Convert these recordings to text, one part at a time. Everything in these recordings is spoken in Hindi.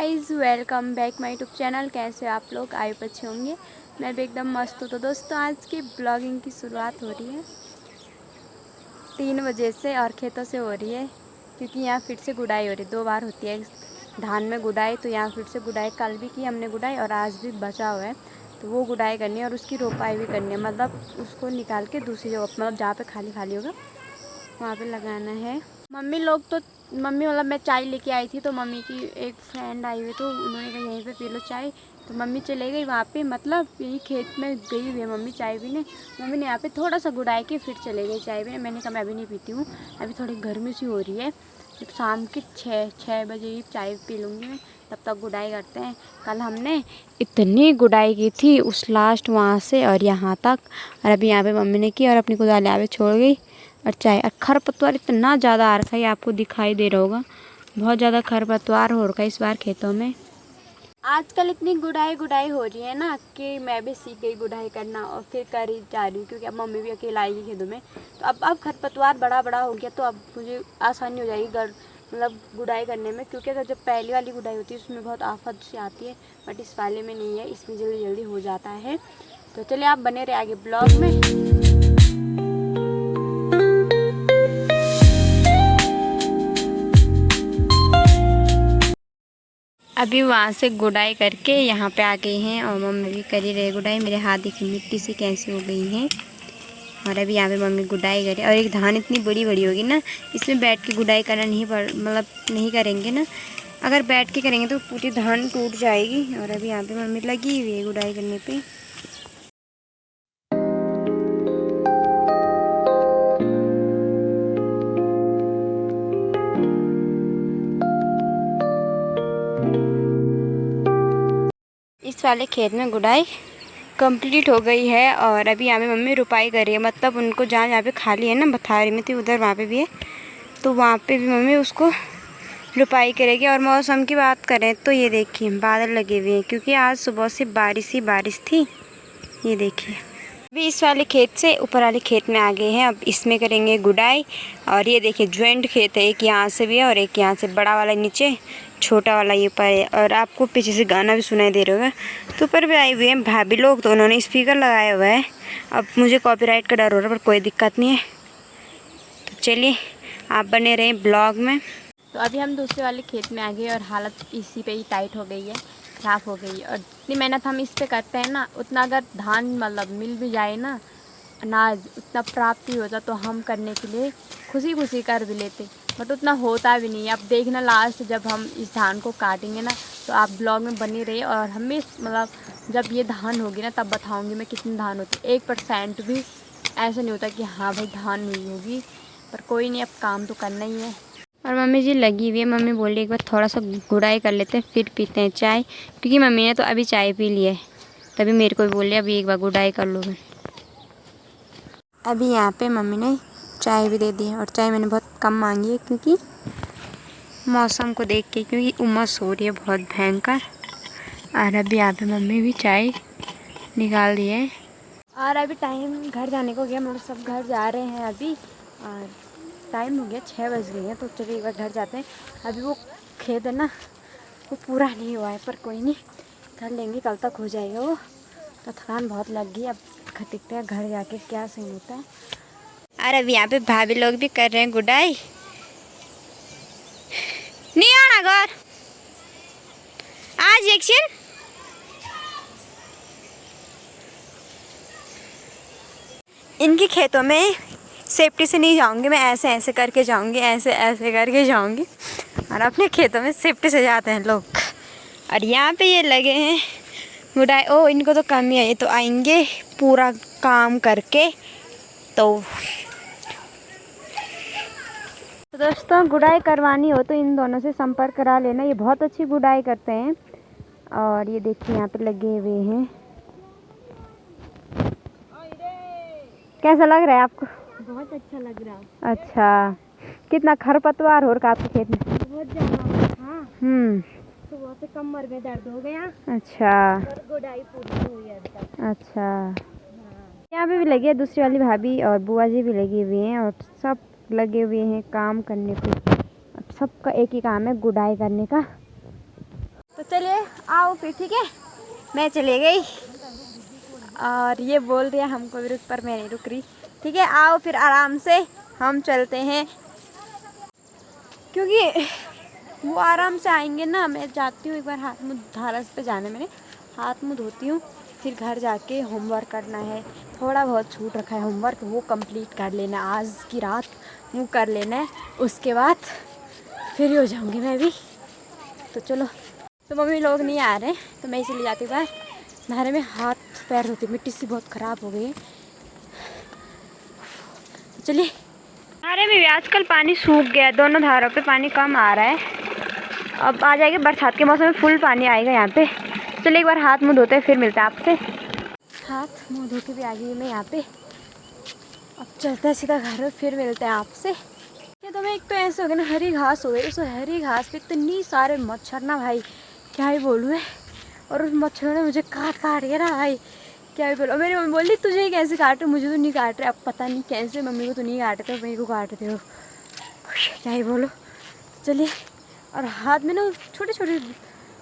Guys, welcome back my YouTube channel. कैसे आप लोग? आए अच्छे होंगे। मैं भी एकदम मस्त हूँ। तो दोस्तों, आज की ब्लॉगिंग की शुरुआत हो रही है 3 बजे से और खेतों से हो रही है, क्योंकि यहाँ फिर से गुड़ाई हो रही है। 2 बार होती है धान में गुड़ाई, तो यहाँ फिर से गुड़ाई कल भी की हमने गुड़ाई और आज भी बचा हुआ है, तो वो गुड़ाई करनी है और उसकी रोपाई भी करनी है। मतलब उसको निकाल के दूसरी जगह, मतलब जहाँ पे खाली खाली होगा वहाँ पे लगाना है। मम्मी मतलब मैं चाय लेके आई थी, तो मम्मी की एक फ्रेंड आई हुई, तो उन्होंने कहा यहीं पे पी लो चाय, तो मम्मी चले गई वहाँ पे। मतलब यही खेत में गई हुई है मम्मी चाय पीने। मम्मी ने यहाँ पे थोड़ा सा गुड़ाई के फिर चले गई चाय पीने। मैंने कहा मैं अभी नहीं पीती हूँ, अभी थोड़ी गर्मी सी हो रही है, जब शाम के 6 बजे ही चाय पी लूँगी मैं, तब तक गुड़ाई करते हैं। कल हमने इतनी गुड़ाई की थी उस लास्ट वहाँ से और यहाँ तक, और अभी यहाँ पे मम्मी ने की और अपनी कुदाल यहाँ पे छोड़ गई। और चाय और खरपतवार इतना ज़्यादा आ रखा है, आपको दिखाई दे रहा होगा, बहुत ज़्यादा खरपतवार हो रखा है इस बार खेतों में। आजकल इतनी गुड़ाई हो रही है ना कि मैं भी सीख गई गुड़ाई करना और फिर कर ही जा रही हूँ, क्योंकि अब मम्मी भी अकेला आएगी खेतों में, तो अब खरपतवार बड़ा हो गया, तो अब मुझे आसानी हो जाएगी मतलब गुड़ाई करने में। क्योंकि अगर जब पहली वाली गुड़ाई होती है उसमें बहुत आफत से आती है, बट इस वाले में नहीं है, इसमें जल्दी हो जाता है। तो चलिए आप बने रहे आगे ब्लॉग में। अभी वहाँ से गुड़ाई करके यहाँ पे आ गए हैं और मम्मी भी कर ही रहे गुड़ाई। मेरे हाथ देखिए मिट्टी से कैसी हो गई हैं। और अभी यहाँ पे मम्मी गुड़ाई करे, और एक धान इतनी बड़ी होगी ना, इसमें बैठ के गुड़ाई करना मतलब नहीं करेंगे ना, अगर बैठ के करेंगे तो पूरी धान टूट जाएगी। और अभी यहाँ पे मम्मी लगी हुई है गुड़ाई करने पे। इस वाले खेत में गुड़ाई कंप्लीट हो गई है और अभी यहाँ पे मम्मी रुपाई कर रही है। मतलब उनको जहाँ पे खाली है ना, बथारी में थी उधर, वहाँ पे भी है, तो वहाँ पे भी मम्मी उसको रुपाई करेगी। और मौसम की बात करें तो ये देखिए बादल लगे हुए हैं, क्योंकि आज सुबह से बारिश ही बारिश थी। ये देखिए अभी इस वाले खेत से ऊपर वाले खेत में आ गए हैं, अब इसमें करेंगे गुड़ाई। और ये देखिए ज्वाइंट खेत है, एक यहाँ से भी है और एक यहाँ से, बड़ा वाला नीचे, छोटा वाला ये ऊपर है। और आपको पीछे से गाना भी सुनाई दे रहा होगा। तो ऊपर भी आए हुए हैं भाभी लोग, तो उन्होंने स्पीकर लगाया हुआ है। अब मुझे कॉपीराइट का डर हो रहा है, पर कोई दिक्कत नहीं है। तो चलिए आप बने रहें ब्लॉग में। तो अभी हम दूसरे वाले खेत में आ गए और हालत इसी पे ही टाइट हो गई है, ख़राब हो गई है। और जितनी मेहनत हम इस पे करते हैं ना, उतना अगर धान मतलब मिल भी जाए ना, अनाज उतना प्राप्ति होता, तो हम करने के लिए खुशी कर भी लेते, बट उतना होता भी नहीं है। अब देखना लास्ट जब हम इस धान को काटेंगे ना, तो आप ब्लॉग में बने रहिए। और हमें मतलब जब ये धान होगी ना, तब बताऊँगी मैं कितनी धान होती है। 1% भी ऐसा नहीं होता कि हाँ भाई धान नहीं होगी, पर कोई नहीं, अब काम तो करना ही है। और मम्मी जी लगी हुई है। मम्मी बोली एक बार थोड़ा सा गुड़ाई कर लेते हैं फिर पीते हैं चाय, क्योंकि मम्मी ने तो अभी चाय पी ली है, तभी मेरे को बोले अभी एक बार गुड़ाई कर लो मैं। अभी यहाँ पे मम्मी ने चाय भी दे दी है, और चाय मैंने बहुत कम मांगी है, क्योंकि मौसम को देख के, क्योंकि उमस हो रही है बहुत भयंकर। और अभी यहाँ पे मम्मी भी चाय निकाल दी है। और अभी टाइम घर जाने को गया, मतलब सब घर जा रहे हैं अभी, और टाइम हो गया 6 बज गए हैं। तो चलिए एक बार घर जाते हैं। अभी वो खेत है ना, वो पूरा नहीं हुआ है, पर कोई नहीं, कर लेंगे, कल तक हो जाएगा वो। तो थकान बहुत लग गई, अब देखते हैं घर जाके क्या सही होता है। और अभी यहाँ पे भाभी लोग भी कर रहे हैं गुड़ाई। नहीं आना घर आज एक्शन। इनके खेतों में सेफ्टी से नहीं जाऊंगी मैं, ऐसे करके जाऊंगी, ऐसे करके जाऊंगी। और अपने खेतों में सेफ्टी से जाते हैं लोग। और यहाँ पे ये लगे हैं गुड़ाई। ओ इनको तो कम ही है, ये तो आएंगे पूरा काम करके। तो दोस्तों, गुड़ाई करवानी हो तो इन दोनों से संपर्क करा लेना, ये बहुत अच्छी गुड़ाई करते हैं। और ये देखिए यहाँ पे लगे हुए हैं। कैसा लग रहा है आपको? बहुत अच्छा लग रहा है। अच्छा, कितना खरपतवार हो रखा आपके खेत में? बहुत ज़्यादा। हाँ। सुबह से कमर में दर्द हो गया। अच्छा। और गुड़ाई पूरी हुई है अभी तक। अच्छा। हाँ। यहाँ पे भी लगी है दूसरी वाली भाभी, और बुआ जी भी लगी हुई हैं, और सब लगे हुए हैं काम करने पे। सबका एक ही काम है, गुड़ाई करने का। तो चलिए आओ फिर, ठीक है। मैं चली गई और ये बोल रही है हमको भी रुक, पर मैं नहीं रुक रही। ठीक है, आओ फिर आराम से हम चलते हैं, क्योंकि वो आराम से आएंगे ना। मैं जाती हूँ एक बार हाथ मुँह धारस पे जाने, मैंने हाथ मुँह धोती हूँ, फिर घर जाके होमवर्क करना है। थोड़ा बहुत छूट रखा है होमवर्क, वो कंप्लीट कर लेना आज की रात, वो कर लेना है। उसके बाद फिर हो जाऊँगी मैं भी। तो चलो, तो मम्मी लोग नहीं आ रहे तो मैं इसलिए जाती हूँ बाहर नहाने में। हाथ पैर धोती, मिट्टी सी बहुत ख़राब हो गई है। चलिए, नहाने में भी आजकल पानी सूख गया है, दोनों धारों पे पानी कम आ रहा है। अब आ जाएगा बरसात के मौसम में, फुल पानी आएगा यहाँ पे। चलिए एक बार हाथ मुँह धोते हैं, फिर मिलते हैं आपसे। हाथ मुँह धो के भी आ गई मैं यहाँ पे। अब चलते हैं सीधा घर, फिर मिलते हैं आपसे। ये तो मैं एक तो ऐसे हो गया ना, हरी घास हो गई, उस हरी घास पे इतनी सारे मच्छर ना भाई, क्या ही बोलूँ मैं। और उस मच्छरों ने मुझे काट के ना भाई, क्या ही बोलो। मेरी मम्मी बोली तुझे ही कैसे काट रहे, मुझे तो नहीं काट रहे। अब पता नहीं कैसे, मम्मी को तो नहीं काटते हो, मेरे को काटते हो, क्या ही बोलो। चलिए, और हाथ में ना छोटे छोटे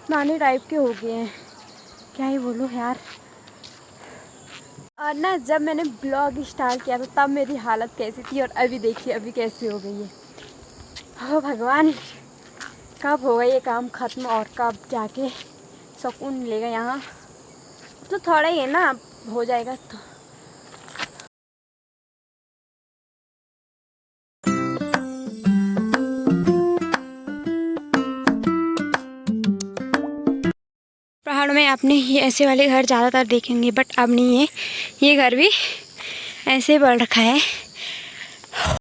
दाने टाइप के हो गए हैं, क्या ही बोलो यार। और ना जब मैंने ब्लॉग स्टार्ट किया था तब मेरी हालत कैसी थी, और अभी देखिए अभी कैसी हो गई है। हो भगवान, कब होगा ये काम ख़त्म और कब जाके सुकून मिलेगा यहाँ। तो थोड़ा ही है ना, हो जाएगा तो। पहाड़ों में आपने ये ऐसे वाले घर ज़्यादातर देखेंगे, बट अब नहीं है। ये घर भी ऐसे बढ़ रखा है।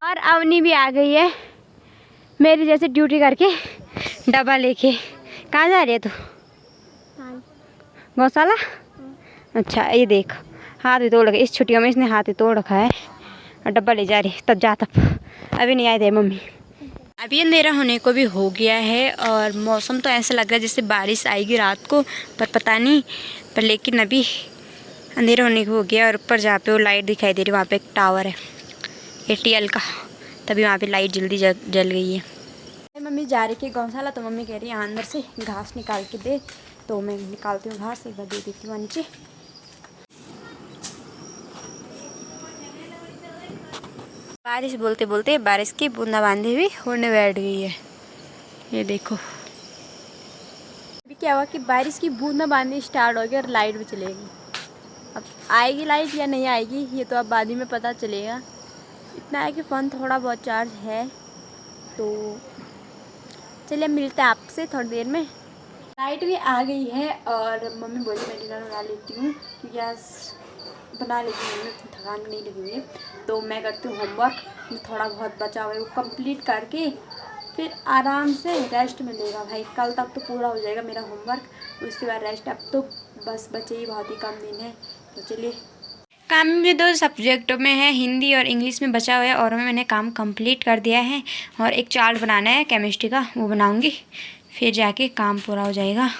और अवनी भी आ गई है मेरी जैसे ड्यूटी करके, डब्बा लेके। कहाँ जा रही है तू? गौशाला। अच्छा, ये देख, हाथ भी तोड़ रखा है, इस छुट्टियों में इसने हाथ ही तोड़ रखा है और डब्बा ले जा रही। तब जा, तब अभी नहीं आए थे मम्मी। अभी अंधेरा होने को भी हो गया है और मौसम तो ऐसा लग रहा है जैसे बारिश आएगी रात को, पर पता नहीं। पर लेकिन अभी अंधेरा होने को हो गया। और ऊपर जहाँ पे वो लाइट दिखाई दे रही, वहाँ पे एक टावर है एयरटेल का, तभी वहाँ पे लाइट जल्दी जल गई है। मम्मी जा रही थी गौशाला, तो मम्मी कह रही है अंदर से घास निकाल के दे, तो मैं निकालती हूँ घास, एक बार दे देती हूँ नीचे। बारिश बोलते बोलते बारिश की बूंदाबांदी भी होने बैठ गई है। ये देखो, अभी क्या हुआ कि बारिश की बूंदाबांदी स्टार्ट हो गई और लाइट भी चलेगी। अब आएगी लाइट या नहीं आएगी ये तो अब बाद ही में पता चलेगा। इतना है कि फ़ोन थोड़ा बहुत चार्ज है। तो चलिए मिलते हैं आपसे थोड़ी देर में। लाइट भी आ गई है और मम्मी बोली मैं डिनर बना लेती हूँ, क्योंकि आज बना लेती हूँ, मम्मी थकान नहीं लगी हुई है। तो मैं करती हूँ होमवर्क, थोड़ा बहुत बचा हुआ है वो कंप्लीट करके फिर आराम से रेस्ट मिलेगा भाई। कल तक तो पूरा हो जाएगा मेरा होमवर्क, उसके बाद रेस्ट। अब तो बस बचे ही बहुत ही कम दिन है। तो चलिए, काम में 2 सब्जेक्टों में है, हिंदी और इंग्लिश में बचा हुआ है, और मैंने काम कंप्लीट कर दिया है। और एक चार्ट बनाना है केमिस्ट्री का, वो बनाऊंगी, फिर जाके काम पूरा हो जाएगा।